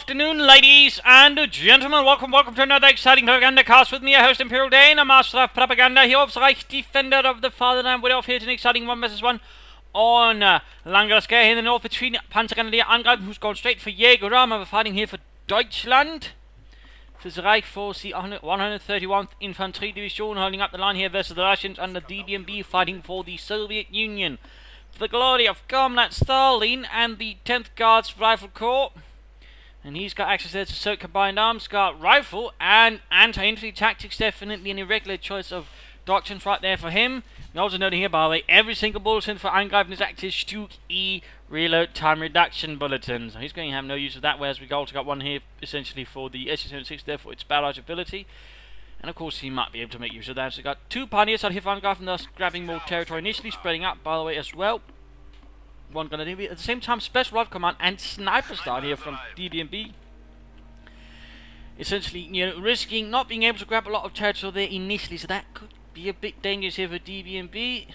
afternoon, ladies and gentlemen. Welcome to another exciting Propagandacast with me, your host, Imperial Dane, a master of propaganda, here of Reich, defender of the fatherland. We're off here to an exciting 1 vs 1 on Langerske here in the north between Panzergrenadier Angreifen, who's gone straight for Jägerraum. We're fighting here for Deutschland. For the Reich Force, the 131th Infantry Division, holding up the line here versus the Russians under Dbmb, fighting for the Soviet Union. For the glory of Comrade Stalin and the 10th Guards Rifle Corps. And he's got access there to SOT Combined Arms, Guard Rifle, and anti-infantry tactics. Definitely an irregular choice of doctrines right there for him. We also note here, by the way, every single bulletin for Angreifen is active Stuke E reload time reduction bulletin. So he's going to have no use of that, whereas we've also got one here essentially for the SU-76, therefore its barrage ability. And of course he might be able to make use of that. So we've got two pioneers out here for Angreifen, thus grabbing more territory initially, spreading out by the way as well. One gonna do at the same time, Special Rifle Command and Sniper Start here from Dbmb. Essentially, you know, risking not being able to grab a lot of territory there initially, so that could be a bit dangerous here for Dbmb.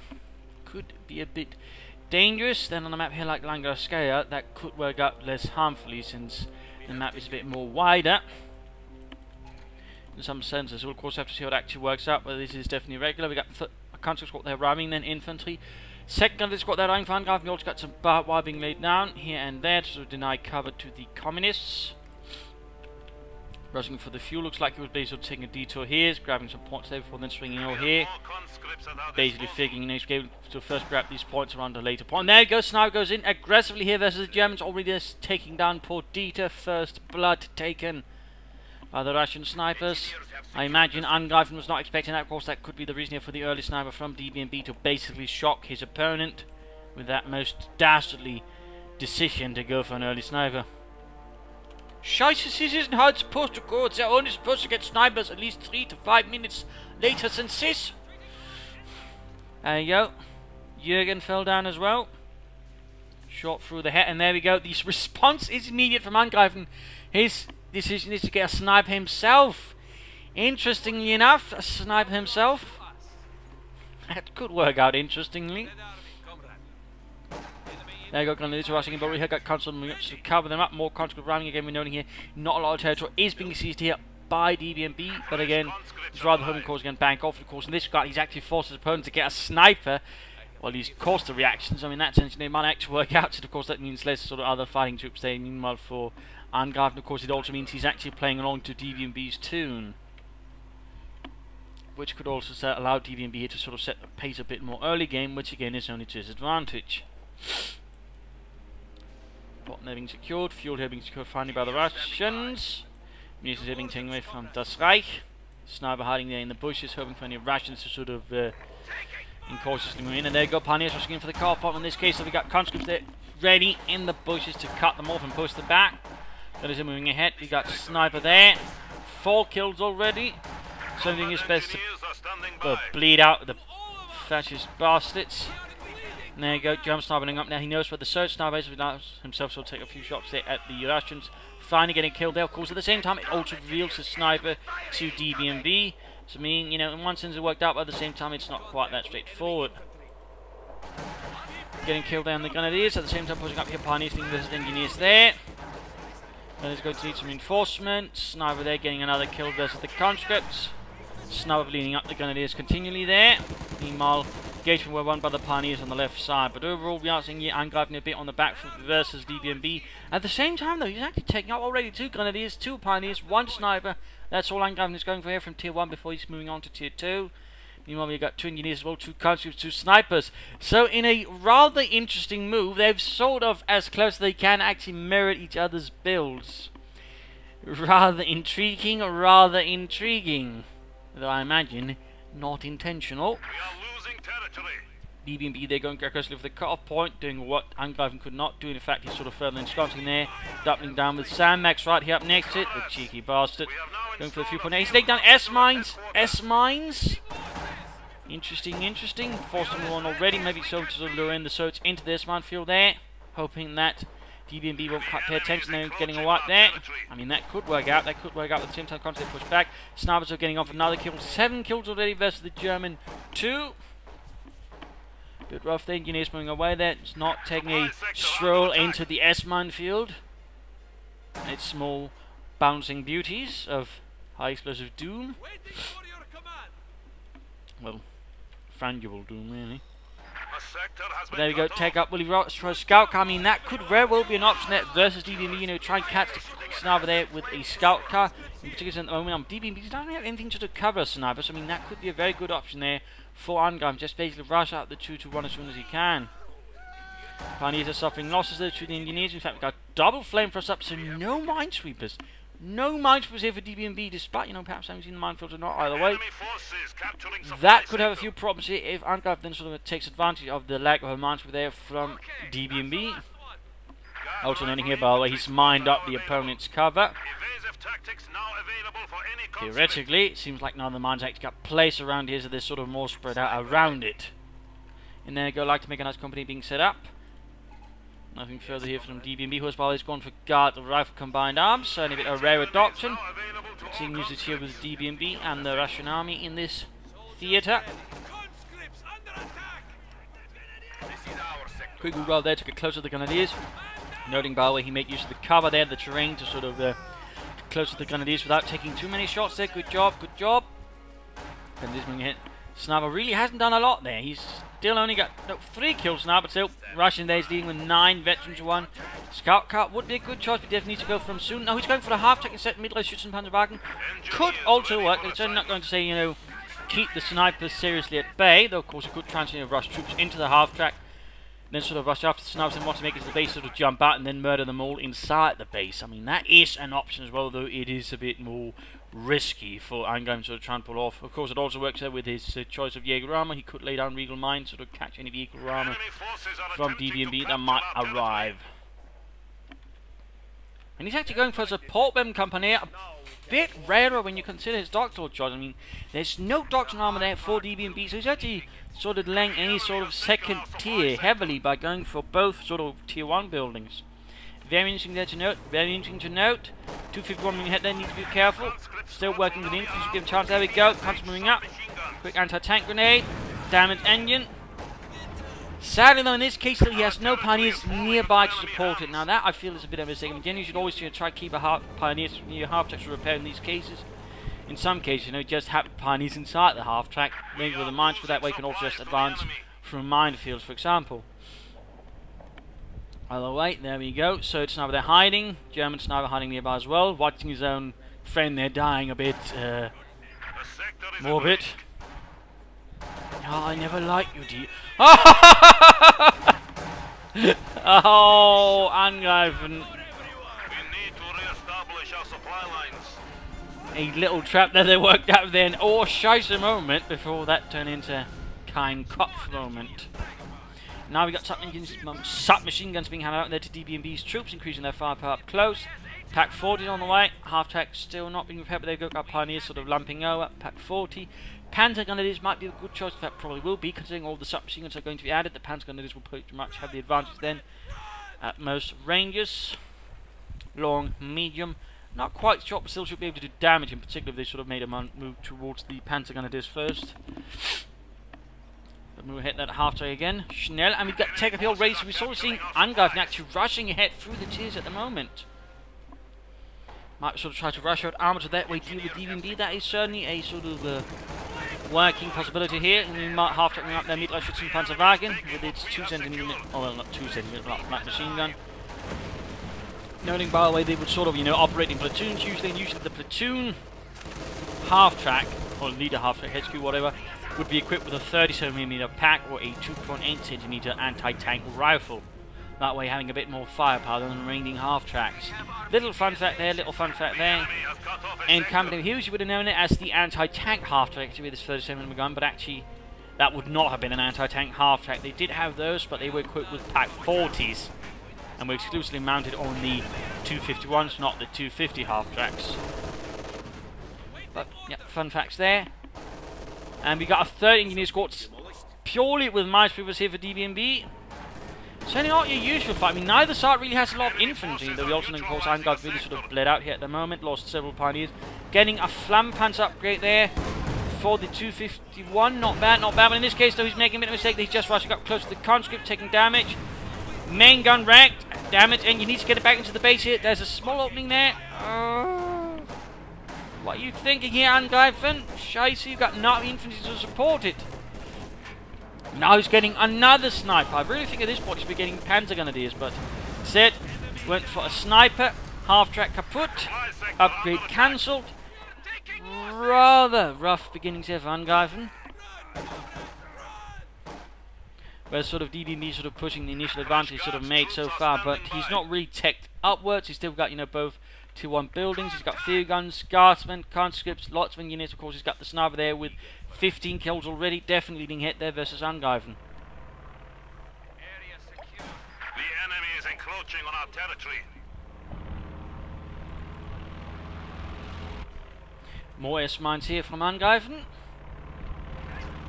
Could be a bit dangerous. Then on a map here like Langerske, that could work out less harmfully since the map is a bit more wider. In some senses, we'll of course have to see how it actually works out, but this is definitely regular. We got a country squad there ramming, then infantry. Second gun of this got that Angreifen Angreifen. We also got some barbed wire being laid down here and there to sort of deny cover to the communists. Rushing for the fuel, looks like he was basically taking a detour here, grabbing some points there before then swinging over here. Basically figuring, you know, he's able to first grab these points around a later point. And there he goes, Sniper goes in aggressively here versus the Germans, already just taking down Port Dieter. First blood taken by the Russian snipers. I imagine Angreifen was not expecting that. Of course, that could be the reason here for the early sniper from Dbmb to basically shock his opponent with that most dastardly decision to go for an early sniper. Scheiße, this isn't how it's supposed to go. They're only supposed to get snipers at least 3 to 5 minutes later than this. There you go. Jürgen fell down as well. Shot through the head, and there we go. The response is immediate from Angreifen. His decision is to get a sniper himself. Interestingly enough, a sniper himself. That could work out interestingly. There you go, Grenadiers rushing in, but we have got constant movements to cover them up. More constant ramming again, we're noting here. Not a lot of territory is being seized here by Dbmb, but again, it's rather home course again, bank off. Of course, in this guy, he's actually forced his opponent to get a sniper. Well, he's caused the reactions. I mean, that sense, they might actually work out. So, of course, that means less sort of other fighting troops there. Meanwhile, for Angreifen, of course, it also means he's actually playing along to Dbmb's tune, which could also allow Dbmb here to sort of set the pace a bit more early game, which again is only to his advantage. Bottom there being secured, fuel here being secured finally by the Russians. Munitions here being taken away from Das Reich. Sniper hiding there in the bushes, hoping for any Russians to sort of incautiously move in. And there you go, pioneers rushing in for the car pop. In this case, so we got conscripts there ready in the bushes to cut them off and push them back. That is moving ahead. We got sniper there. 4 kills already. So doing his best to bleed out the fascist bastards. And there you go, German sniper up now. He knows where the search sniper is. Himself, so he'll take a few shots there at the Russians. Finally getting killed there. Of course, at the same time, it also reveals the sniper to Dbmb. So, I mean, you know, in one sense it worked out, but at the same time, it's not quite that straightforward. Getting killed there on the Grenadiers. At the same time, pushing up here, pioneers being versus engineers there. Grenadiers going to need some reinforcement. Sniper there getting another kill versus the conscripts. Sniper bleeding up the Grenadiers continually there. Meanwhile, engagement were won by the pioneers on the left side. But overall, we are seeing here Angreifen a bit on the back foot versus Dbmb. At the same time, though, he's actually taking out already 2 Grenadiers, 2 pioneers, 1 sniper. That's all Angreifen is going for here from tier 1 before he's moving on to tier 2. Meanwhile, we've got 2 engineers as well, 2 conscripts, 2 snipers. So, in a rather interesting move, they've sort of, as close as they can, actually mirrored each other's builds. Rather intriguing. Though I imagine not intentional. Dbmb, they're going aggressively for the cut-off point, doing what Angreifen could not do. In fact, he's sort of further ensconcing there, doubling down with Sam Max right here up next to it, the cheeky bastard. Going for the few points. He's laid down S-mines. Interesting. Forced him on already, maybe so to sort of lure in the Soviets into the S-mine field there, hoping that Dbmb won't quite pay attention. They're getting a wipe there. I mean, that could work out. At the same time, constantly push back. Snipers are getting off another kill. 7 kills already versus the German 2. Bit rough. The engineers moving away there. It's not taking a stroll into the S-mine field. its small bouncing beauties of high explosive doom. Well, frangible doom, really. But there we go, take up Willie Ross for a scout car. I mean, that could very well be an option there versus Dbmb. You know, try and catch the sniper there with a scout car. In particular, at the moment, Dbmb doesn't have anything to cover a sniper, so I mean, that could be a very good option there for Angreifen. Just basically rush out the 2-1 as soon as he can. Pioneers are suffering losses there to the engineers. In fact, we've got double flame thrust up, so no minesweepers. No minesweepers here for Dbmb, despite, you know, perhaps having seen the minefields or not, either way. That could have a few problems here if Angreifen then sort of takes advantage of the lack of a minesweeper there from Dbmb. Also noting here, by the way, he's mined up the opponent's cover. Theoretically, it seems like none of the mines actually got placed around here, so they're sort of more spread out around it. And there we go, like to make a nice company being set up. Nothing further here from Dbmb, who has by the way gone for guard of rifle combined arms, certainly a bit of a rare adoption. Seeing usage here with Dbmb and the Russian army in this theatre. Quick move there, took a close to the Grenadiers. Noting by the way he made use of the cover there, the terrain to sort of close to the Grenadiers without taking too many shots there. Good job, good job. And this one hit. Sniper really hasn't done a lot there. He's still only got 3 kills now, but still, Russian there is dealing with 9 veterans to 1. Scout car would be a good choice, but definitely need to go for him soon. No, he's going for the half-track instead. Middle-East Schützenpanzerwagen could also work. It's certainly not going to say, you know, keep the snipers seriously at bay, though of course it could transfer rush troops into the half-track, then sort of rush after the snipers and want to make it to the base, sort of jump out and then murder them all inside the base. I mean, that is an option as well, though it is a bit more risky for Angreifen to sort of try and pull off. Of course, it also works there with his choice of Jaeger armor. He could lay down Regal Mine, sort of catch any vehicle armor from Dbmb that might arrive. And he's actually going for a support weapon company, a bit rarer when you consider his doctoral choice. I mean, there's no doctrine armor there for Dbmb, so he's actually sort of laying any sort of second tier heavily by going for both sort of tier 1 buildings. Very interesting there to note, very interesting to note. 251 moving ahead there, need to be careful. Still working with infantry, give him a chance. There we go, punch moving up. Quick anti-tank grenade, damaged engine. Sadly though, in this case, he has no pioneers nearby to support it. Now that I feel is a bit of a mistake. Again, you should always try to keep a pioneers near your half-track to repair in these cases. In some cases, you know, just have pioneers inside the half-track, maybe with a mine, for that way you can also just advance from minefields, for example. Either way, there we go. So it's sniper there hiding. German sniper hiding nearby as well. Watching his own friend there dying a bit morbid. Oh, I never liked you, D. Oh, Angreifen. A little trap there they worked out then. Oh, scheisse moment before that turned into Kein Kopf moment. Now we got submachine guns being handed out there to Dbmb's troops, increasing their firepower up close. Pack 40 on the way. Half-track still not being repaired, but they've got pioneers sort of lumping over. Pack 40. Panzer Grenadiers might be a good choice. That probably will be, considering all the submachine guns are going to be added. The Panzer Grenadiers will pretty much have the advantage then at most ranges. Long, medium. Not quite short, but still should be able to do damage, in particular if they sort of made a move towards the Panzer Grenadiers first. But we'll hit that half-track again. Schnell, and we've got take up the old race. We're sort of seeing Angreifen actually rushing ahead through the tiers at the moment. Might sort of try to rush out armor to that way, deal with Dbmb. That is certainly a sort of working possibility here. And we might half-track up their Mittler Schützenpanzerwagen with its 2 cm, oh well, not 2 cm, light machine gun. Noting, by the way, they would sort of, you know, operate in platoons usually, and usually the platoon half-track, or leader half-track, HQ, whatever, would be equipped with a 37mm pack or a 2.8cm anti-tank rifle. That way having a bit more firepower than the remaining half-tracks. Little fun fact there, little fun fact there. And Company of Hughes, you would have known it as the anti-tank half-track to be this 37mm gun, but actually that would not have been an anti-tank half-track. They did have those, but they were equipped with pack 40s. And were exclusively mounted on the 251s, not the 250 half-tracks. But, yeah, fun facts there. And we got a third engineer squad purely with minesweepers here for Dbmb. Certainly not your usual fight. I mean, neither side really has a lot of infantry, though we also know, of course, Angreifen really sort of bled out here at the moment, lost several pioneers. Getting a Flammenpanzer upgrade there for the 251. Not bad, not bad. But in this case, though, he's making a bit of a mistake. He's just rushing up close to the conscript, taking damage. Main gun wrecked. damage, and you need to get it back into the base here. There's a small opening there. What are you thinking here, Angreifen? Scheiße, you've got not infantry to support it. Now he's getting another sniper. I really think at this point he's be getting panzer grenadiers, but instead went for a sniper. Half track kaput. Upgrade cancelled. Rather rough beginnings here for Angreifen. Where sort of DBMB sort of pushing the initial advantage sort of made so far, but he's not really teched upwards. He's still got, you know, both 2-1 buildings. He's got field guns, guardsmen, conscripts, lots of units. Of course, he's got the sniper there with 15 kills already. Definitely being hit there versus Angreifen. The enemy is encroaching on our territory. More S-mines here from Angreifen.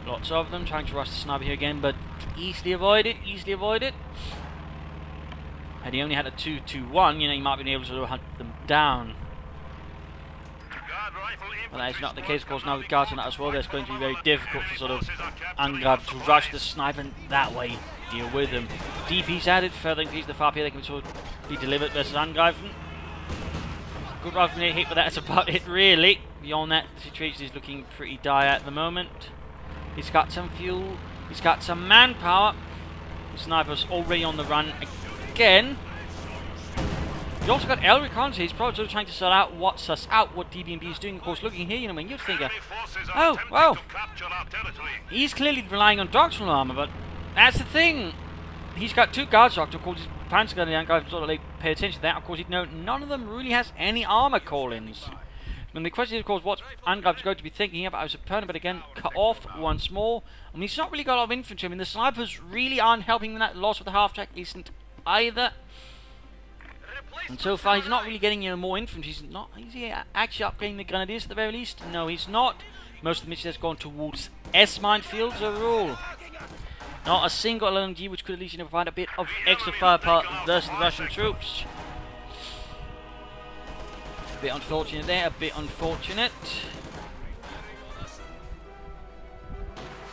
Lots of them, trying to rush the sniper here again, but easily avoided, easily avoided. Had he only had a 2-2-1, you know, he might have been able to hunt them down. But that is not the case, of course. Now with guards on that as well, that's going to be very difficult for sort of Angreifen to rush the sniper and that way deal with them. DP's added, further increase the far here, they can sort of be delivered versus Angreifen. Good rather than a hit, but that's about it really. Beyond that, the situation is looking pretty dire at the moment. He's got some fuel, he's got some manpower. The sniper's already on the run again. He's also got Elric on, so he's probably sort of trying to suss out what DBMB is doing. Of course, looking here, you know, when you'd think, oh, well, he's clearly relying on doctrinal armor, but that's the thing. He's got 2 guards doctor, of course, his panzer gun, and sort of like pay attention to that. Of course, he'd know none of them really has any armor call-ins. And the question is, of course, what Angreifen's going to be thinking about his opponent, but again, cut off once more. I mean, he's not really got a lot of infantry. I mean, the snipers really aren't helping him. That loss of the half-track isn't either. And so far, he's not really getting, you know, more infantry. He's not. Is he actually upgrading the grenadiers at the very least? No, he's not. Most of the missions has gone towards S-mine fields overall. Not a single LMG, which could at least, you know, provide a bit of extra firepower versus the Russian troops. A bit unfortunate there, a bit unfortunate.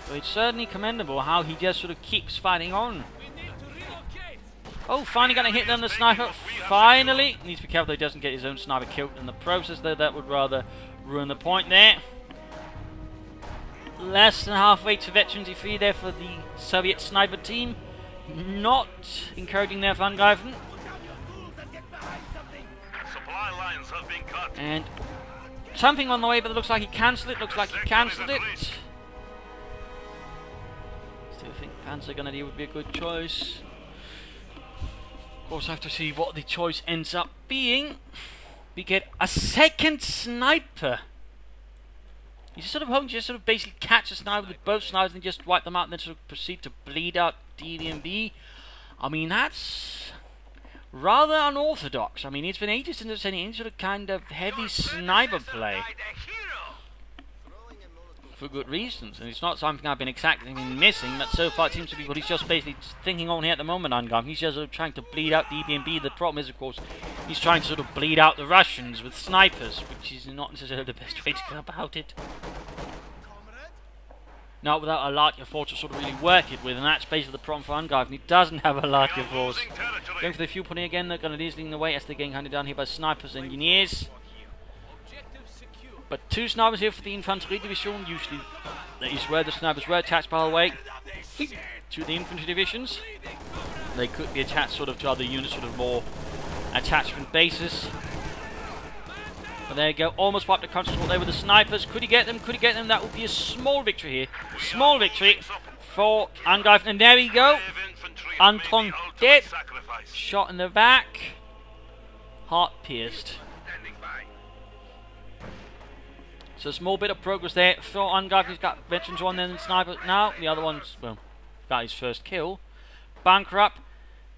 But it's certainly commendable how he just sort of keeps fighting on. Oh, finally going to hit down the sniper. Finally! Needs to be careful that he doesn't get his own sniper killed in the process, though. That would rather ruin the point there. Less than halfway to veteran defeat there for the Soviet sniper team. Not encouraging there for Angreifen. And something on the way, but it looks like he cancelled it. Looks like he cancelled it. Still think Panzer Grenadier would be a good choice. Of course, I have to see what the choice ends up being. We get a second sniper. He's sort of hoping to just sort of basically catch a sniper with both snipers and just wipe them out and then sort of proceed to bleed out Dbmb. I mean, that's rather unorthodox. I mean, it's been ages since I've seen any sort of kind of heavy sniper play. For good reasons, and it's not something I've been exactly missing, but so far it seems to be what he's just basically thinking on here at the moment, Angreifen. He's just sort of trying to bleed out Dbmb. The problem is, of course, he's trying to sort of bleed out the Russians with snipers, which is not necessarily the best way to go about it. Not without a larger force to sort of really work it with, and that's basically the problem for Angreifen. He doesn't have a larger force. Going for the fuel putting again, they're going to leading the way as they're getting hunted down here by snipers and engineers. But 2 snipers here for the infantry division. Usually that is where the snipers were attached, by the way, to the infantry divisions. They could be attached sort of to other units, sort of more attachment bases. But there you go, almost wiped the control there with the snipers. Could he get them? Could he get them? That would be a small victory here. Small victory for Angreifen. And there we go. Anton dead. Shot in the back. Heart pierced. So a small bit of progress there for Angreifen. He's got veterans one, then sniper now. The other one's, well, got his first kill. Bunker up.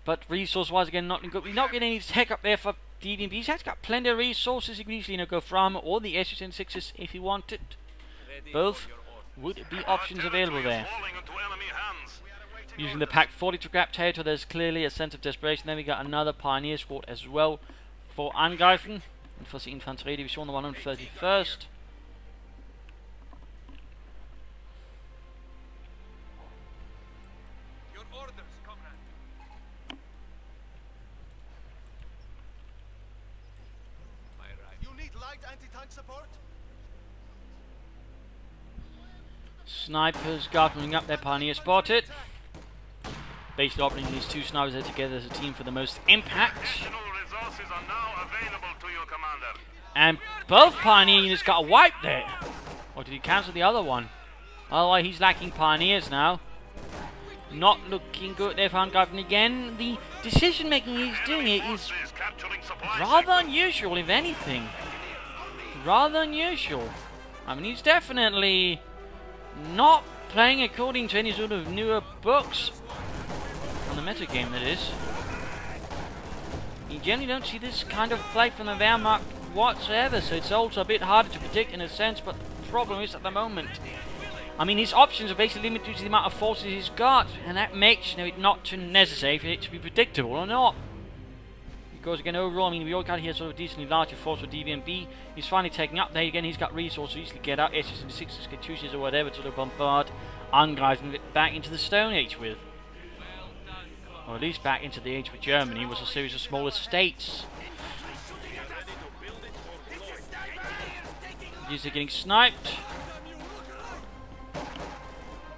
But resource-wise, again, not good. We're not getting any tech up there for Dbmb. He's actually got plenty of resources. He can usually, you know, go for armor or the SU-6s if he wanted. Both would be options available there. Using the Pack 40 to grab territory, there's clearly a sense of desperation. Then we got another Pioneer squad as well for Angreifen. And for the Infantry Division, the 131st. Snipers gobbling up their Pioneer spotted. Basically operating these two snipers there together as a team for the most impact. Additional resources are now available to you, Commander. And both Pioneer units got a wipe there. Or did he cancel the other one? Otherwise he's lacking Pioneers now. Not looking good there for Angreifen again. The decision making he's doing it is rather unusual, if anything. Rather unusual. I mean, he's definitely not playing according to any sort of newer books. On the metagame, that is. You generally don't see this kind of play from the Wehrmacht whatsoever, so it's also a bit harder to predict in a sense, but the problem is at the moment, I mean, his options are basically limited due to the amount of forces he's got, and that makes it not too necessary for it to be predictable or not. Because again, overall, I mean, we all got here sort of a decently larger force for Dbmb. He's finally taking up there again. He's got resources to easily get out SS-6s, Katyushas or whatever to sort of bombard Angreifen back into the Stone Age with. Or at least back into the age where Germany was a series of smaller states. Usually getting sniped.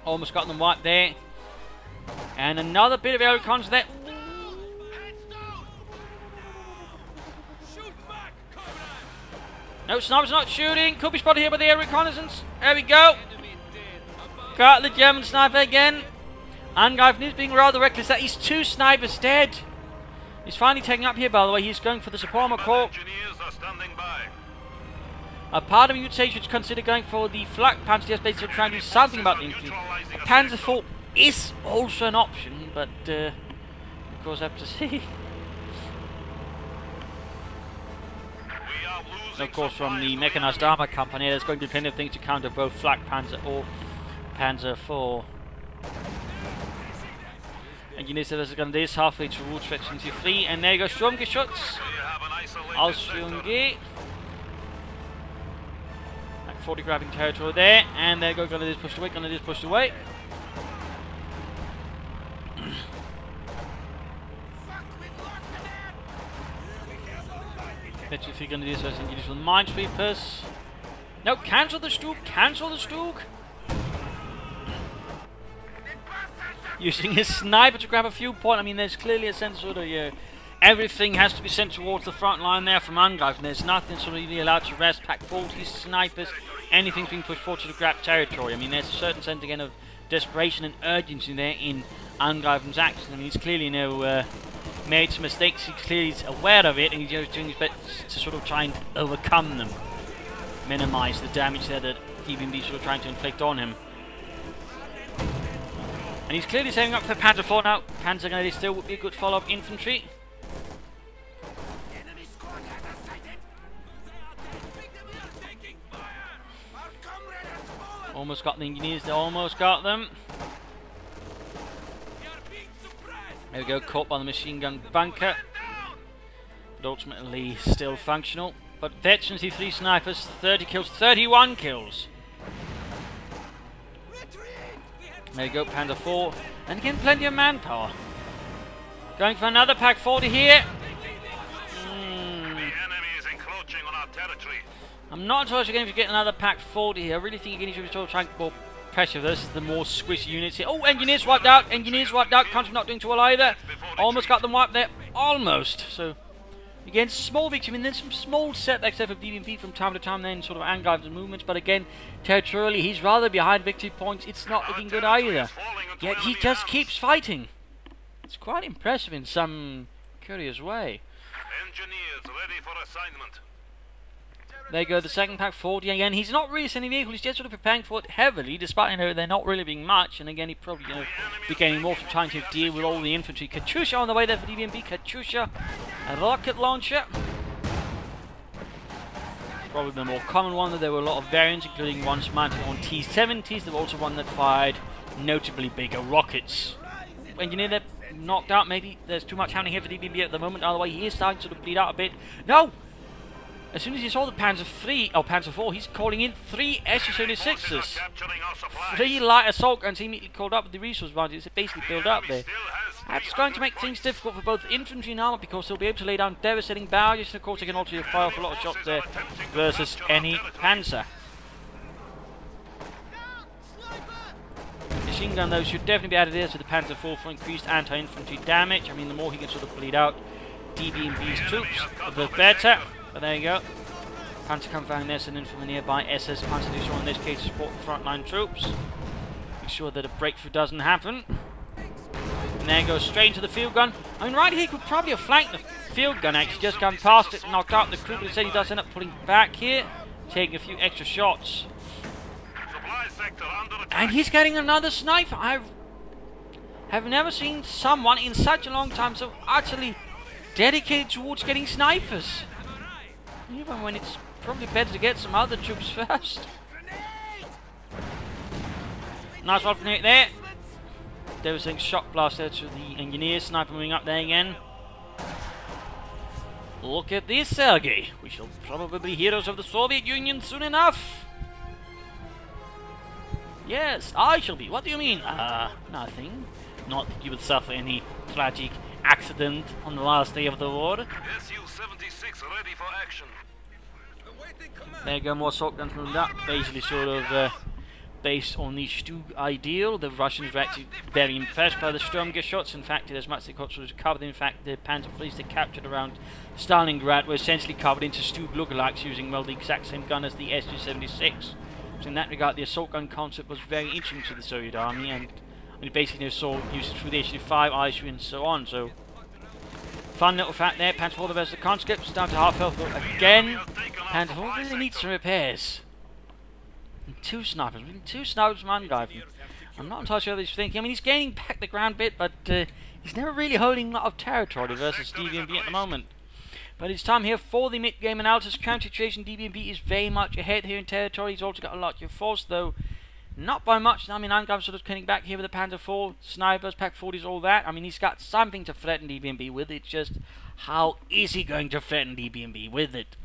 Almost got them wiped there. And another bit of air recons there. No, sniper's not shooting. Could be spotted here by the air reconnaissance. There we go. Got the German sniper again. Angreifen is being rather reckless that he's two snipers dead. He's finally taking up here, by the way. He's going for the Suprema Corps. A part of me would say you should consider going for the Flak Panzer, just basically trying to do something about the infantry. A Panzer IV is also an option, but of course I have to see. And of course, from the Mechanized Armor Company, there's going to be plenty of things to counter both Flak Panzer or Panzer IV. And you know, so there's going to this halfway to route stretching to 3, and there you go, Sturmgeschütz. Ausführung. Like 40 grabbing territory there, and there you go, Grenadiers pushed away, Grenadiers pushed away. Let's see Grenadiers versus Engineers with Minesweepers. No, cancel the Stug, cancel the Stug. Using his sniper to grab a few points. I mean, there's clearly a sense of everything has to be sent towards the front line there from Angreifen. There's nothing sort of really allowed to rest. Pack 40s, snipers, anything's being pushed forward to grab territory. I mean, there's a certain sense again of desperation and urgency there in Angreifen's action. I mean, he's clearly made some mistakes. He's clearly aware of it, and he's just doing his best to sort of try and overcome them, minimize the damage there that Dbmb sort of trying to inflict on him. And he's clearly saving up for Panzer IV now. Panzer Grenadiers still would be a good follow-up infantry. Almost got the engineers, they almost got them. There we go, caught by the machine gun bunker. But ultimately still functional. But veterans, these 3 snipers, 30 kills, 31 kills. There you go, Panzer IV. And again, plenty of manpower. Going for another Pack 40 here. The enemy is encroaching on our territory. I'm not sure if you're going to get another Pack 40 here. I really think you're going to try and get more pressure versus the more squishy units here. Oh, engineers wiped out. Engineers wiped out. Country not doing too well either. Almost got them wiped there. Almost. So, again, small victory. I mean, there's some small setbacks there for Dbmb from time to time then, sort of Angreifen's movements. But again, territorially, he's rather behind victory points. It's not looking good either. Yet he just keeps fighting. It's quite impressive in some curious way. Engineers ready for assignment. There you go, the second Pack 40 again. He's not really sending vehicles, he's just sort of preparing for it heavily, despite they're not really being much. And again, he probably be gaining more from trying to deal with all the infantry. Katyusha on the way there for Dbmb. Katyusha, a rocket launcher. Probably the more common one. There were a lot of variants, including ones mounted on T-70s. There were also one that fired notably bigger rockets. Engineer, they're knocked out. Maybe there's too much happening here for Dbmb at the moment. Either way, he is starting to sort of bleed out a bit. No! As soon as he saw the Panzer IV, he's calling in 3 SS-6s. 3 light assault guns. He immediately called up with the resource advantage. It's basically built up there. That's going to make things difficult for both infantry and armor, because they'll be able to lay down devastating barriers. And of course, they can also fire off a lot of shots there versus any Panzer. machine gun though should definitely be added here to the Panzer IV for increased anti-infantry damage. I mean, the more he can sort of bleed out DBMB's troops, the better. But there you go. Panzerkampfwagen there, and in from the nearby SS Panzer Division in this case to support the frontline troops. Make sure that a breakthrough doesn't happen. And there goes straight into the field gun. I mean, right here he could probably have flanked the field gun, actually just gone past it and knocked out the crew, but instead he does end up pulling back here, taking a few extra shots. And he's getting another sniper. I have never seen someone in such a long time so utterly dedicated towards getting snipers. Even when it's probably better to get some other troops first. Nice one from it there. Devastating shot blast there to the engineer. Sniper moving up there again. Look at this, Sergei. We shall probably be heroes of the Soviet Union soon enough. Yes, I shall be. What do you mean? Nothing. Not that you would suffer any tragic accident on the last day of the war. Su-76 ready for action. There you go, more assault guns moving up. Basically sort of based on the Stug ideal. The Russians were actually very impressed by the Sturmgeschütz. In fact, as much as they was covered, in fact, the Panzer fleets they captured around Stalingrad were essentially covered into Stug lookalikes using, well, the exact same gun as the Su-76. So in that regard, the assault gun concept was very interesting to the Soviet army, and we basically saw used through the Su-5, ISU, and so on. So, fun little fact there. Panzer IV versus the conscripts, down to half health again. Panzer IV really needs some repairs. And two snipers from Angreifen. I'm not entirely sure what he's thinking. I mean, he's gaining back the ground bit, but he's never really holding a lot of territory versus Dbmb at the moment. But it's time here for the mid-game analysis. Current situation, Dbmb is very much ahead here in territory. He's also got a lot of force, though not by much. I mean, Angreifen sort of coming back here with the Panzer IV, snipers, Pak-40s, all that. I mean, he's got something to threaten Dbmb with. It's just, how is he going to threaten Dbmb with it?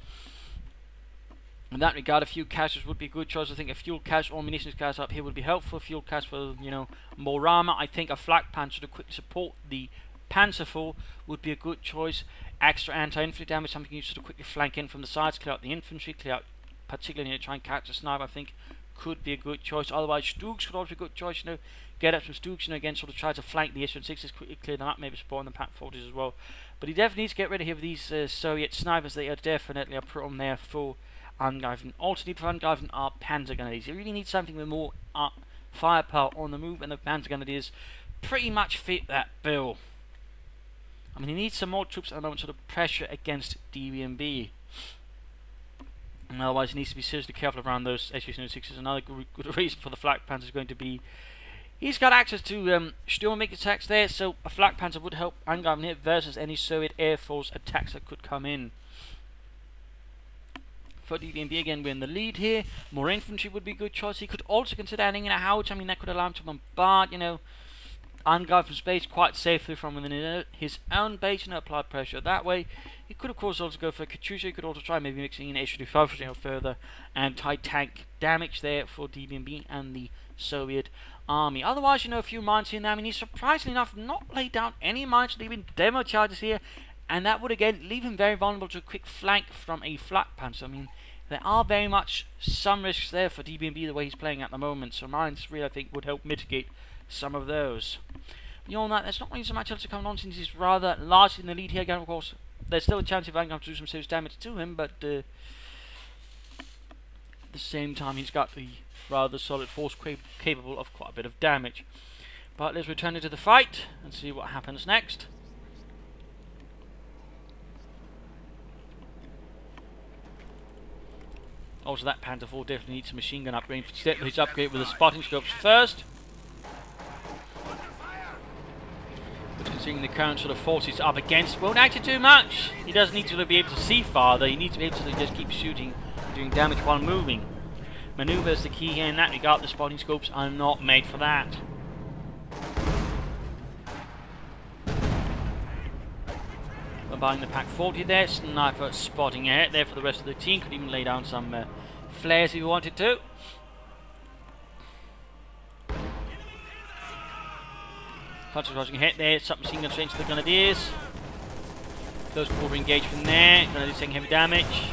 In that regard, a few caches would be a good choice. I think a fuel cache or munitions cache up here would be helpful. Fuel cache for, you know, more armor. I think a flak panzer to quickly support the Panzer IV would be a good choice. Extra anti-infantry damage, something you sort of quickly flank in from the sides, clear out the infantry, clear out, particularly try and catch a sniper, I think could be a good choice. Otherwise, Stugs could also be a good choice, you know, get up some Stugs, you know, again, sort of try to flank the Su-6s, quickly clear them up, maybe supporting the Pak-40s as well. But he definitely needs to get rid of these Soviet snipers. They are definitely a put on there for Angreifen. Also need for Angreifen are Panzer Grenadiers. You really need something with more firepower on the move, and the Panzer Grenadiers pretty much fit that bill. I mean, he needs some more troops at the moment, sort of pressure against Dbmb. And otherwise, he needs to be seriously careful around those Su-6s. Another good reason for the flak panzer is going to be he's got access to Sturmwing attacks there, so a flak panzer would help Angreifen here versus any Soviet Air Force attacks that could come in. For Dbmb, again, we're in the lead here. More infantry would be a good choice. He could also consider adding in a howitzer. I mean, that could allow him to bombard, you know, Angreifen's base quite safely from within his own base and apply pressure that way. He could, of course, also go for Katyusha. He could also try maybe mixing in Su-35 for, you know, further anti-tank damage there for Dbmb and the Soviet army. Otherwise, you know, a few mines here and there. I mean, he's surprisingly enough not laid down any mines, leaving demo charges here, and that would again leave him very vulnerable to a quick flank from a flak panzer. I mean, there are very much some risks there for Dbmb the way he's playing at the moment, so mines really, I think, would help mitigate some of those. Beyond that, there's not really so much else to come on since he's rather largely in the lead here. Again, of course, there's still a chance of Angreifen to do some serious damage to him, but at the same time, he's got the rather solid force capable of quite a bit of damage. But let's return to the fight and see what happens next. Also, that Panzer IV definitely needs a machine gun upgrade. He's upgrade with the spotting scopes first. But considering the current sort of forces up against, won't actually do much. He doesn't need to be able to see farther. He needs to be able to just keep shooting, doing damage while moving. Maneuver is the key here in that regard. The spotting scopes are not made for that. We're buying the Pak-40 there. Sniper spotting ahead there for the rest of the team. Could even lay down some flares if he wanted to. Punches rushing ahead there. Submachine gun straight into the Grenadiers. Close quarter engagement there. Grenadiers taking heavy damage.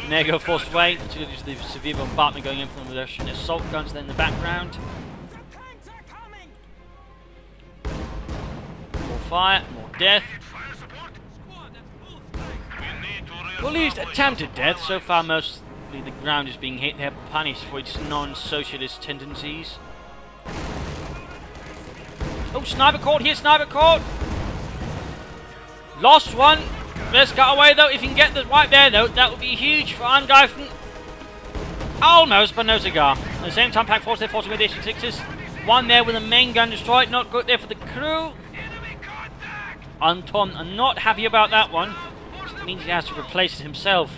And there go forced away. The severe bombardment going in from the Russian assault guns there in the background. fire, more death. Well, at least attempted death. So far, mostly the ground is being hit. They're punished for its non-socialist tendencies. Oh, sniper caught here, sniper caught! Lost one. Let's get away though. If you can get the right there though, that would be huge for Angreifen. Almost, but no cigar. At the same time, Pack Force, they're forcing with the H6s. One there with a main gun destroyed. Not good there for the crew. Anton, I'm not happy about that one. It means he has to replace it himself.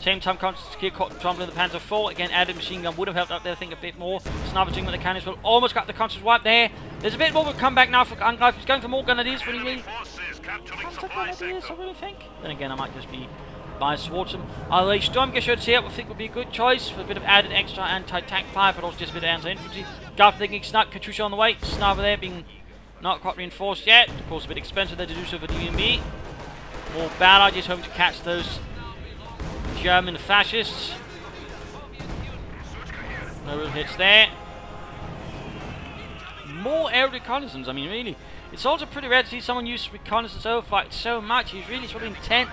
Same time, Gear caught trampling the Panzer IV. Again, added machine gun would have helped out there, I think, a bit more. Sniper doing with the cannons will almost got the conscious wipe there. There's a bit more of a comeback now for Angreifen. He's going for more grenadiers when he really... grenadiers, I really think. Then again, I might just be biased towards him. A Stormgeschütz here, I think would be a good choice for a bit of added extra anti-tank fire, but also just a bit of anti-infantry. Garth thinking snap, Katusha on the way. Sniper there being not quite reinforced yet. Of course, a bit expensive there to do so for Dbmb. More bad ideas hoping to catch those German fascists. No real hits there. More air reconnaissance, I mean, really. It's also pretty rare to see someone use reconnaissance overflight so much. He's really sort of intent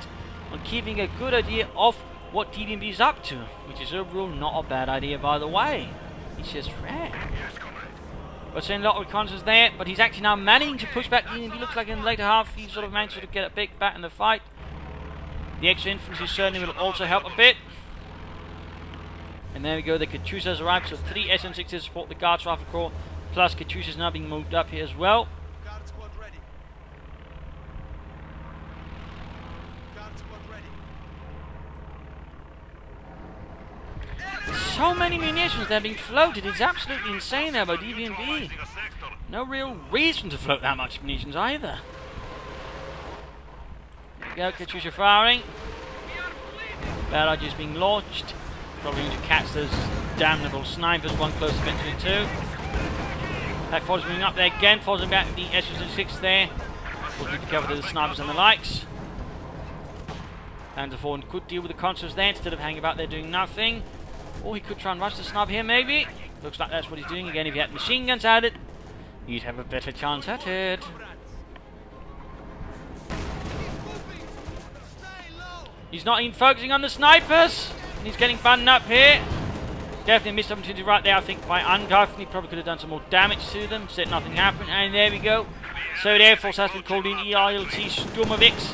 on keeping a good idea of what Dbmb is up to, which is overall not a bad idea, by the way. It's just rare. We're seeing a lot of reconnaissance there, but he's actually now managing to push back. Dbmb looks like in the later half he's sort of managed to get a big bat in the fight. The extra infantry certainly will also help a bit. And there we go, the Katusha's arrived, so 3 SM6s support the Guards Rifle Corps, plus Katusha's now being moved up here as well. Guard squad ready. Guard squad ready. So many munitions that are being floated, it's absolutely insane there by Dbmb. No real reason to float that much munitions either. There we go, Katusha firing. Barrage is being launched. Probably going to catch those damnable snipers, one close eventually too. Pack Force moving up there again, forcing back the S-6 there. We'll need to cover the snipers and the likes. Panzer IV could deal with the conscripts there instead of hanging about there doing nothing. Or he could try and rush the sniper here maybe. Looks like that's what he's doing. Again, if he had machine guns at it, he'd have a better chance at it. He's not even focusing on the snipers. And he's getting buttoned up here. Definitely a missed opportunity right there, I think, by Angreifen. He probably could have done some more damage to them. Said nothing happened. And there we go. So the Air Force has been called in. EILT Sturmovix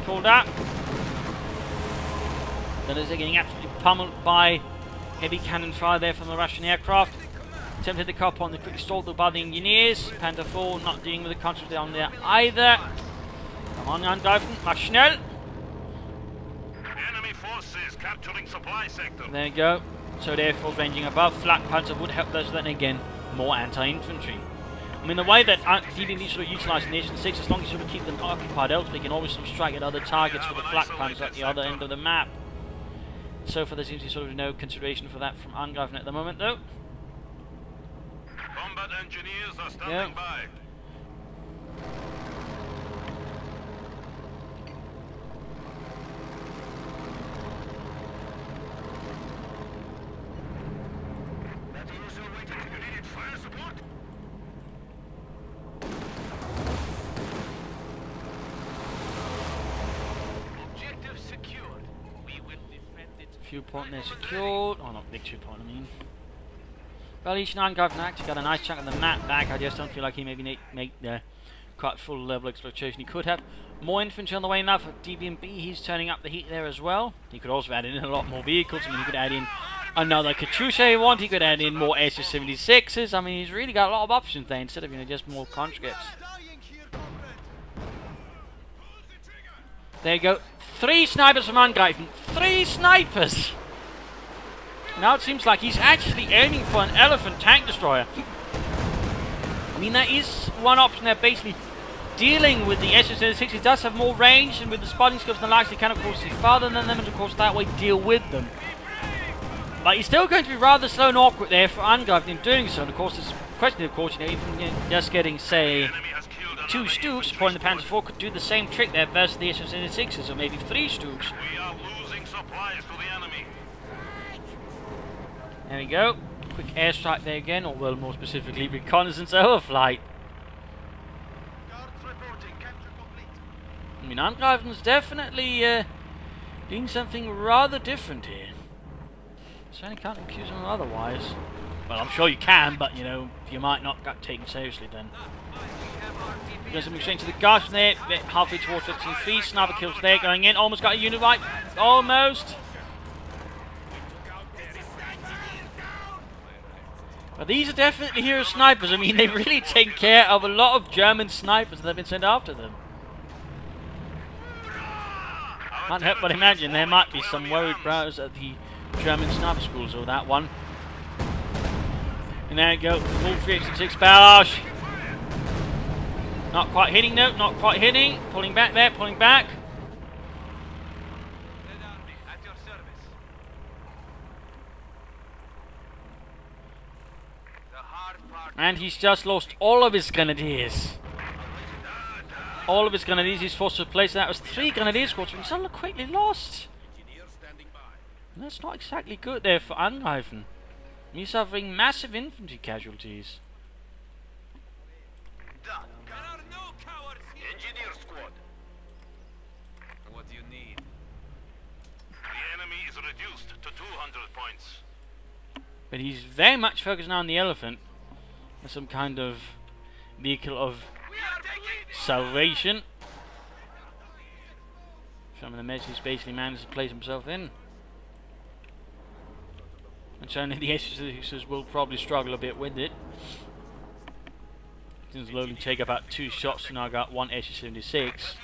called up. Then they're getting absolutely pummeled by heavy cannon fire there from the Russian aircraft. Attempted the cop on the quickly stalled by the engineers. Panzer IV not dealing with the conscripts down there either. Come on, Angreifen. Mach schnell. Capturing supply sector. There you go. So the Air Force ranging above. Flak Panzer would help those, then again, more anti-infantry. I mean, the way that Dbmb sort of utilising the H6, as long as you sort of keep them occupied, else we can always sort of strike at other targets with the Flak Panzer at the other end of the map. So far, there seems to be sort of no consideration for that from Angreifen at the moment, though. Combat engineers are standing by. Fuel point there secured. Oh, not big fuel point, I mean. Well, each Angreifen actually got a nice chunk of the map back. I just don't feel like he maybe make the quite full level exploitation he could have. More infantry on the way now for Dbmb. He's turning up the heat there as well. He could also add in a lot more vehicles. I mean, he could add in another Katusha he wants. He could add in more SS-76s. I mean, he's really got a lot of options there instead of, you know, just more conscripts. There you go. 3 snipers from Angreifen. 3 snipers! Now it seems like he's actually aiming for an elephant tank destroyer. I mean, that is one option there, basically dealing with the SS-76. It does have more range, and with the spotting skills and the likes, he can of course see farther than them, and of course that way deal with them. But he's still going to be rather slow and awkward there for Angreifen in doing so, and of course this question, of course, you know, even just getting, say, 2 Stooks supporting the Panzer IV could do the same trick there versus the SS-76s, or maybe 3 Stooks. We are losing supplies to the enemy. There we go. Quick airstrike there again, or well, more specifically, reconnaissance overflight. mean, Angreifen's definitely doing something rather different here. Certainly can't accuse him of otherwise. Well, I'm sure you can, but you know, you might not get taken seriously then. Because I'm straight to the guard from there, halfway towards 15 feet. Sniper kills there, going in. Almost got a unit right. Almost. But these are definitely hero snipers. I mean, they really take care of a lot of German snipers that have been sent after them. Can't help but imagine there might be some worried brows at the German sniper schools or that one. And there we go, full 386 barrage. Not quite hitting though, not quite hitting. Pulling back there, pulling back. And he's just lost all of his grenadiers. All of his grenadiers he's forced to replace. That was 3 grenadier squads, but he's all quickly lost. And that's not exactly good there for Angreifen. He's suffering massive infantry casualties. Engineer squad. What do you need? The enemy is reduced to 200 points. But he's very much focused now on the elephant as some kind of vehicle of salvation. Some of the measures he's basically managed to place himself in. And certainly the SU-6s will probably struggle a bit with it. Since slowly take about 2 shots and now got 1 SU-76.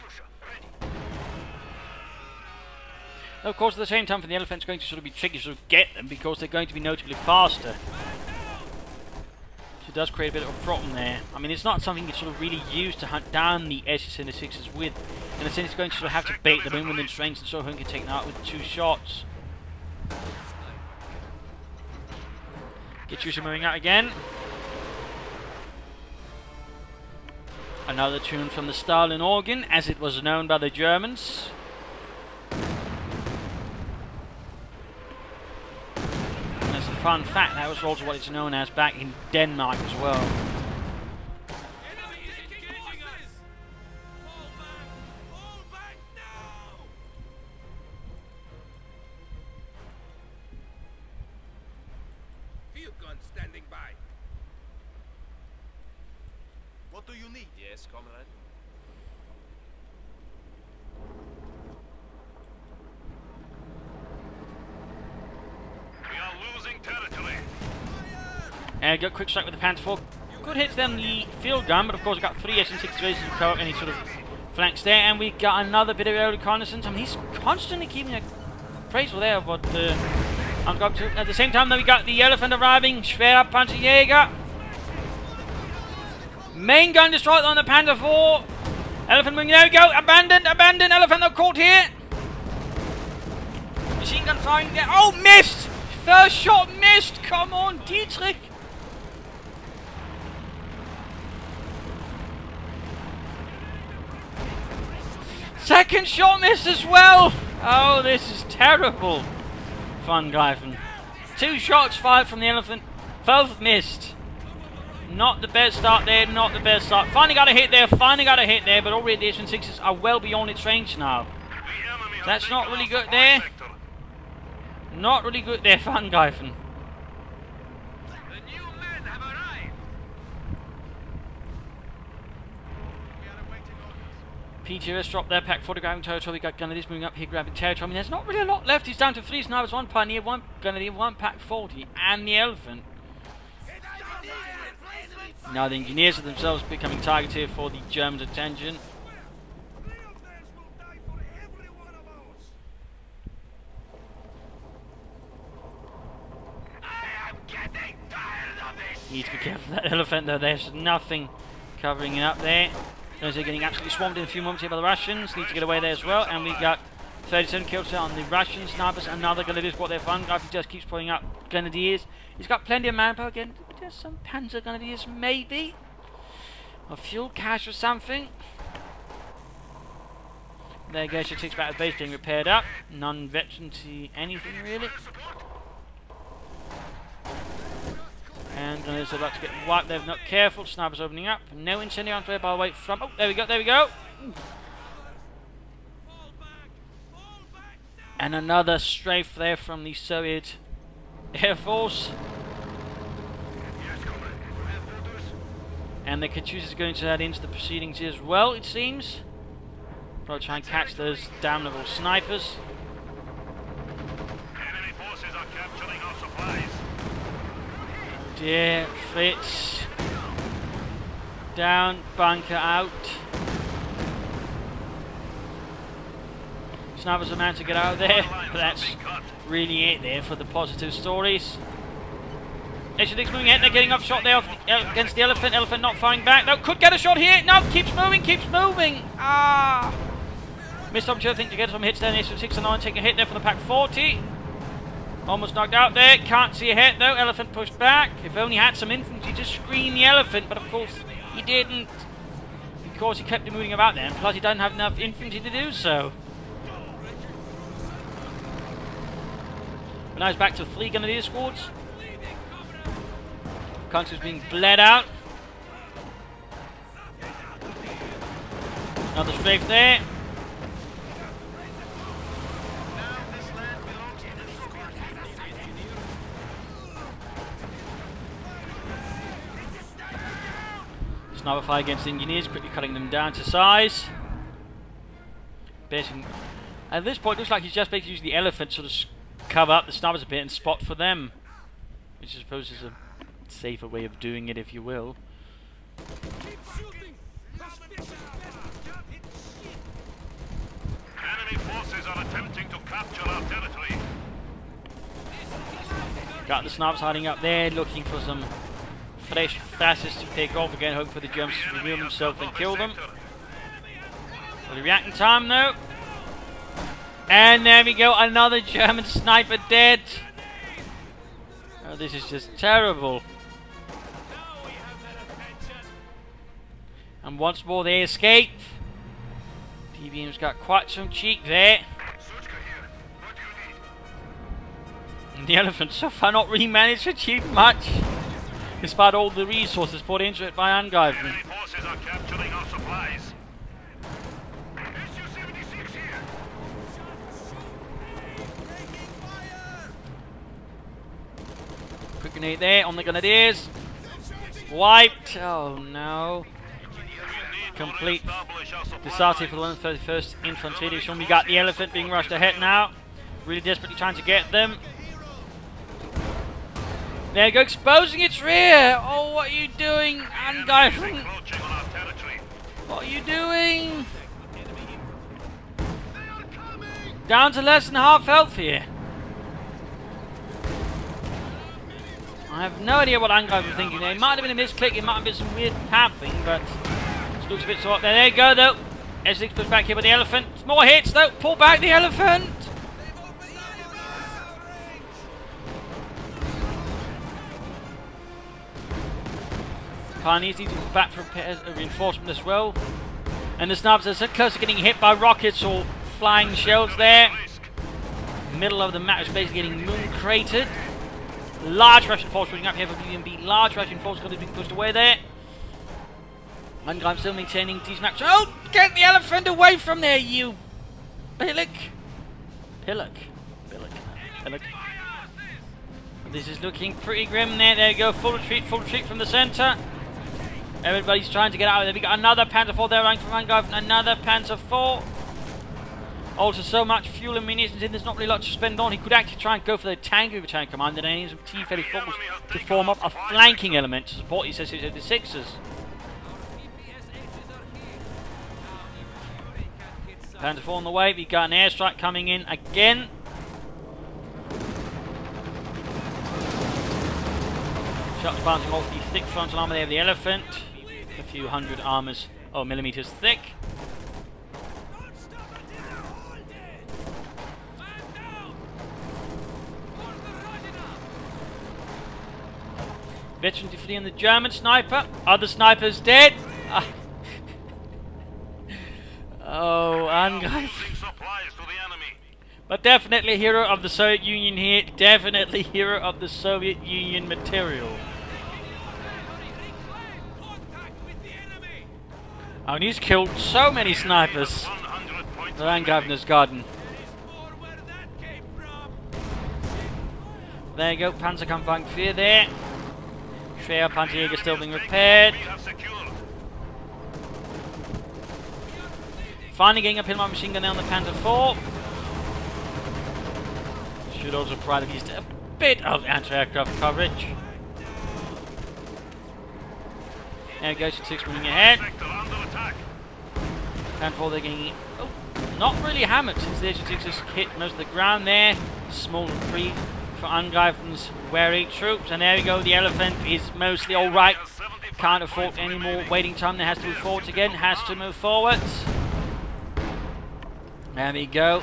Of course, at the same time, for the elephants, it's going to sort of be tricky to sort of get them because they're going to be notably faster. So it does create a bit of a problem there. I mean, it's not something you sort of really use to hunt down the SU-76s with. In a sense, it's going to sort of have to bait them in within range, and so one can take them out with 2 shots. Get you moving out again. Another tune from the Stalin organ, as it was known by the Germans. And as a fun fact, that was also what it's known as back in Denmark as well. Standing by. What do you need? Yes, comrade. We are losing territory. And got quick strike with the Panther 4. Good hits then the field gun, but of course we got 3 SN6 races to cover any sort of flanks there, and we got another bit of air reconnaissance. I mean, he's constantly keeping a appraisal there of what I'm going to. At the same time, though, we got the elephant arriving. Schwerer Panzerjäger. Main gun destroyed on the Panther 4. Elephant wing, there we go. Abandoned, abandoned. Elephant, they're caught here. Machine gun firing there. Oh, missed! First shot missed. Come on, Dietrich. Second shot missed as well. Oh, this is terrible. Fun Angreifen. 2 shots fired from the elephant, both missed. Not the best start there, not the best start. Finally got a hit there, but already the SN6s are well beyond its range now. That's not really good there. Not really good there for Angreifen. PTRS dropped their pack 40 grabbing territory. We got Grenadiers moving up here grabbing territory. I mean, there's not really a lot left. He's down to 3 snipers, 1 pioneer, 1 Grenadier, 1 pack 40, and the elephant. Now the engineers are themselves becoming targeted for the Germans' attention. Need to be careful of that elephant though. There's nothing covering it up there. Those are getting absolutely swarmed in a few moments here by the Russians. Need to get away there as well. And we got 37 kills on the Russian snipers. Another Grenadier squad there. Fun. Angreifen just keeps pulling up Grenadiers. He's got plenty of manpower again. Just some Panzer Grenadiers maybe. Or fuel cache or something. There goes your 6 battle base being repaired up. Non-veteran to anything really. And Grenadiers are about to get wiped. They're not careful. Snipers opening up. No incendiary on the way by the way from. Oh, there we go. There we go. And another strafe there from the Soviet Air Force. And the CoH2 is going to add into the proceedings as well, it seems. Probably try and catch those damnable snipers. Enemy forces are capturing our supplies. Dear Fitz. Down, bunker out. Snipers are meant to get out of there, but that's really it there for the positive stories. H6 moving ahead, they're getting off shot there against the Elephant. Elephant not firing back. No, could get a shot here. No, keeps moving, keeps moving. Ah! Missed opportunity, I think, to get some hits there. H6 and 9 taking a hit there from the Pack 40. Almost knocked out there. Can't see a hit though. Elephant pushed back. If only had some infantry to screen the Elephant, but of course he didn't. Because he kept moving about there, and plus he doesn't have enough infantry to do so. But now he's back to 3 Grenadier squads. Country's being bled out. Another strafe there. Sniper fire against the engineers, quickly cutting them down to size. Basically, at this point, it looks like he's just basically using the Elephant to sort of cover up the snipers a bit and spot for them, which I suppose is a safer way of doing it, if you will. Enemy forces are attempting to capture our territory. Got the snipers hiding up there, looking for some fresh fascists to pick off again, hoping for the Germans to reveal themselves and kill them. For the reacting time though. And there we go, another German sniper dead. Oh, this is just terrible. And once more they escape. Dbm's got quite some cheek there. And the Elephant so far not really managed to achieve much, despite all the resources put into it by Angreifen. Enemy forces are capturing our supplies. Su-76 here. Quick grenade there on the Grenadiers. Wiped. Oh no. Complete disarray for the 131st Infantry Division. We got the Elephant being rushed ahead now. Really desperately trying to get them. There you go, exposing its rear. Oh, what are you doing, Angreifen? What are you doing? Down to less than half health here. I have no idea what Angreifen was thinking there. It might have been a misclick, it might have been some weird pathing, but it looks a bit sort. There you go though. S6 pushed back here with the Elephant. More hits though. Pull back the Elephant. Pioneers need to pull back for a reinforcement as well. And the snipers are so close to getting hit by rockets or flying shells there. Middle of the map is basically getting moon cratered. Large Russian force pushing up here for Dbmb. Large Russian force going to be pushed away there. Angreifen still maintaining these maps. Oh, get the Elephant away from there, you pillock. Pillock. This is looking pretty grim there. There you go, full retreat from the centre. Everybody's trying to get out of there. We got another Panzer IV there running from Angreifen. Another Panzer IV. Also, so much fuel and munitions in, there's not really a lot to spend on. He could actually try and go for the Tango Battalion Commander and use some T-34s to form up a flanking element to support his SS-86s. Panzer IV on the way. We got an airstrike coming in again. Shots bouncing off the thick frontal armour there of the Elephant. A few hundred armors, millimeters thick. Veteran defeating the German sniper. Other snipers dead. Oh, Angreifen. But definitely a hero of the Soviet Union here. Definitely hero of the Soviet Union material. Oh, and he's killed so many snipers that Angreifen has gotten. There you go, Panzerkampfwagen 4 there. Schwer Panzerjäger still being repaired. We have secured. Finally getting up in my machine gun there on the Panther 4. Should also provide at least a bit of anti-aircraft coverage. There we go, 6 moving ahead. Sector under attack. Panther 4 they're getting not really hammered since the 6 has hit most of the ground there. Small reprieve for Angreifen's wary troops. And there we go, the Elephant is mostly alright. Can't afford any more waiting time. There has to move forwards again. Has to move forwards. There we go.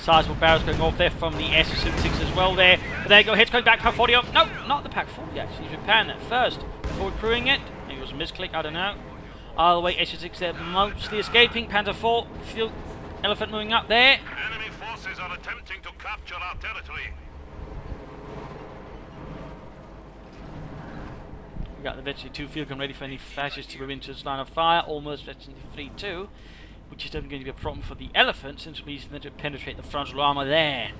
Sizable barrels going off there from the SS-76 as well there. But there you go, hits going back, Pack 40 up. No, not the Pack 40 actually. He's repairing that first before crewing it. Maybe it was a misclick, I don't know. Either way, SS-6 there mostly escaping. Panther 4, field Elephant moving up there. Enemy forces are attempting to capture our territory. We got the Veteran 2 field gun ready for any fascists to move into its line of fire. Almost Veteran 3 too. Which is definitely going to be a problem for the Elephant since we're using them to penetrate the frontal armour there.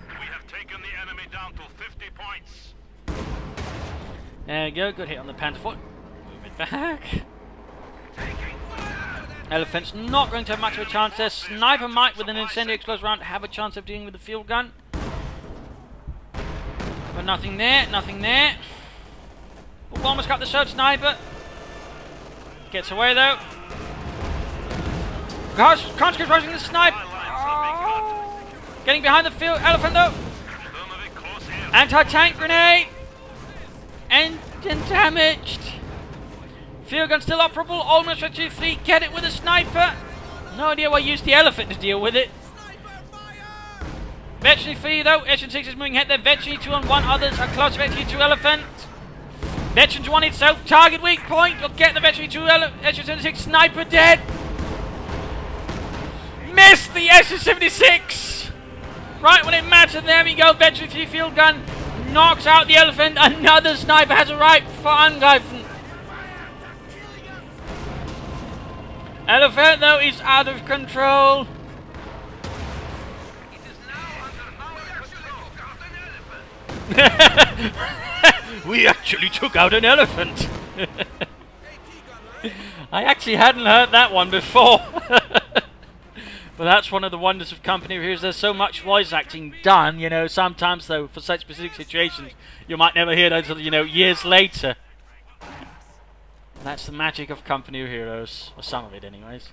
We have taken the enemy down to 50 points. There we go, good hit on the Panther 4. Move it back. Elephant's not going to have much of a chance there. Sniper might, with an incendiary explosive round, have a chance of dealing with the field gun. But nothing there, nothing there. Oh, almost got the third sniper. Gets away though. Conscript rushing the sniper. Oh. Getting behind the field Elephant though. Anti-tank grenade. Engine damaged. Field gun still operable. Almost ready to fleet. Get it with a sniper. No idea why I used the Elephant to deal with it. Veteran 3 though, Veteran 6 is moving ahead there, Veteran 2 on 1, others are close to Veteran 2 Elephant. Veteran 1 itself, target weak point, you'll get the Veteran 2 Veteran 6 sniper dead. Missed the SS-76! Right when it mattered, there we go, Veteran 3 field gun knocks out the Elephant, another sniper has arrived for Angreifen. Elephant though is out of control. We actually took out an elephant. I actually hadn't heard that one before. But that's one of the wonders of company reviews. There's so much voice acting done, you know, sometimes though, for such specific situations, you might never hear that until, you know, years later. That's the magic of company of heroes. Or some of it anyways.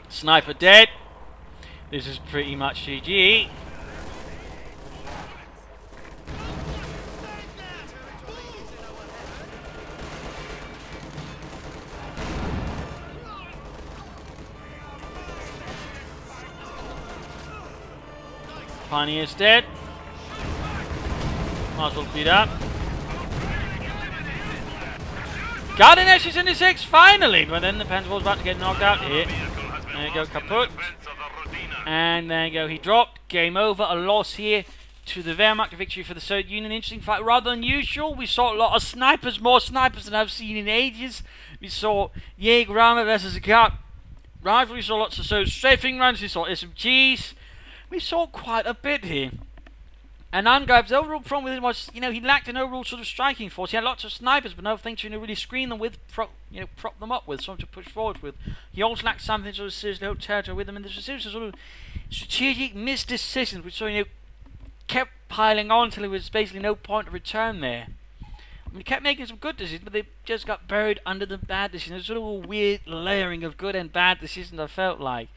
Sniper dead. This is pretty much GG. Pioneer's dead. Might as well beat up. Got an SS-76 finally! But then the Panther was about to get knocked out here. There you go, kaput. And there you go, he dropped. Game over. A loss here to the Wehrmacht. A victory for the Soviet Union. Interesting fight, rather unusual. We saw a lot of snipers, more snipers than I've seen in ages. We saw Jägerarme versus a Gap rifle. We saw lots of strafing runs. We saw SMGs. We saw quite a bit here. And Angreifen's overall problem with him was, you know, he lacked an overall sort of striking force. He had lots of snipers, but nothing to really screen them with, prop them up with, something to push forward with. He also lacked something to sort of seriously hold territory with them, and there's a series of sort of strategic misdecisions, which sort of, you know, kept piling on until there was basically no point of return there. I mean, he kept making some good decisions, but they just got buried under the bad decisions. There's sort of a weird layering of good and bad decisions, I felt like.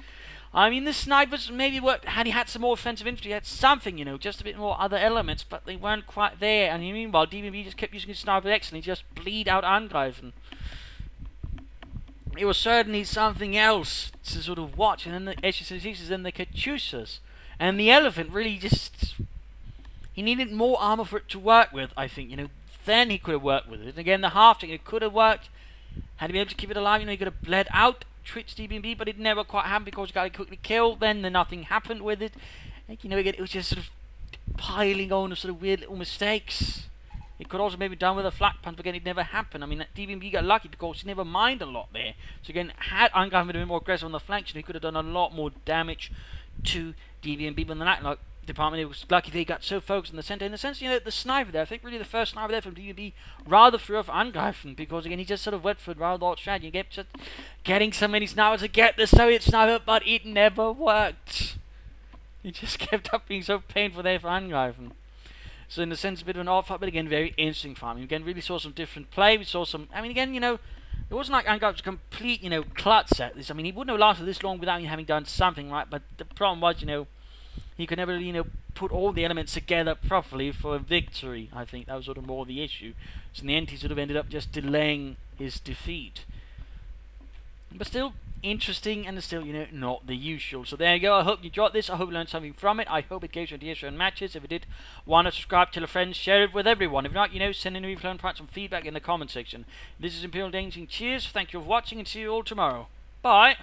I mean, the snipers maybe worked, had he had some more offensive infantry, he had something, you know, just a bit more other elements, but they weren't quite there. And meanwhile, Dbmb just kept using his sniper excellently, just bleed out Angreifen. It was certainly something else to sort of watch, and then the SS-76s, then the Katyushas. And the Elephant really just... He needed more armor for it to work with, I think, you know. Then he could have worked with it. And again, the half-tank, it could have worked. Had he been able to keep it alive, you know, he could have bled out Twitch Dbmb, but it never quite happened because he got quickly killed. Then nothing happened with it. Like, you know, again, it was just sort of piling on of sort of weird little mistakes. It could also maybe done with a flak punch, but again, it never happened. I mean, Dbmb got lucky because he never mined a lot there. So again, had Angreifen been a bit more aggressive on the flanks, he could have done a lot more damage to Dbmb. But in that like, department, it was lucky they got so focused in the center. In the sense, you know, the sniper there, I think really the first sniper there from Dbmb rather threw off Angreifen, because again, he just sort of went for rather odd strategy. You get just getting so many snipers to get the Soviet sniper, but it never worked. It just kept up being so painful there for Angreifen. So in a sense, a bit of an odd fight, but again, very interesting fight. I mean, again, really saw some different play. We saw some, I mean, again, you know, it wasn't like Angreifen's a complete, you know, klutz at this. I mean, he wouldn't have lasted this long without having done something right, but the problem was, you know, he could never really, you know, put all the elements together properly for a victory. I think that was sort of more the issue. So in the end, he sort of ended up just delaying his defeat. But still interesting, and still, you know, not the usual. So there you go. I hope you enjoyed this. I hope you learned something from it. I hope it gave you ideas for matches. If it did, why not subscribe, tell a friend, share it with everyone. If not, you know, send in your some feedback in the comment section. This is Imperial Danger. Cheers. Thank you for watching, and see you all tomorrow. Bye.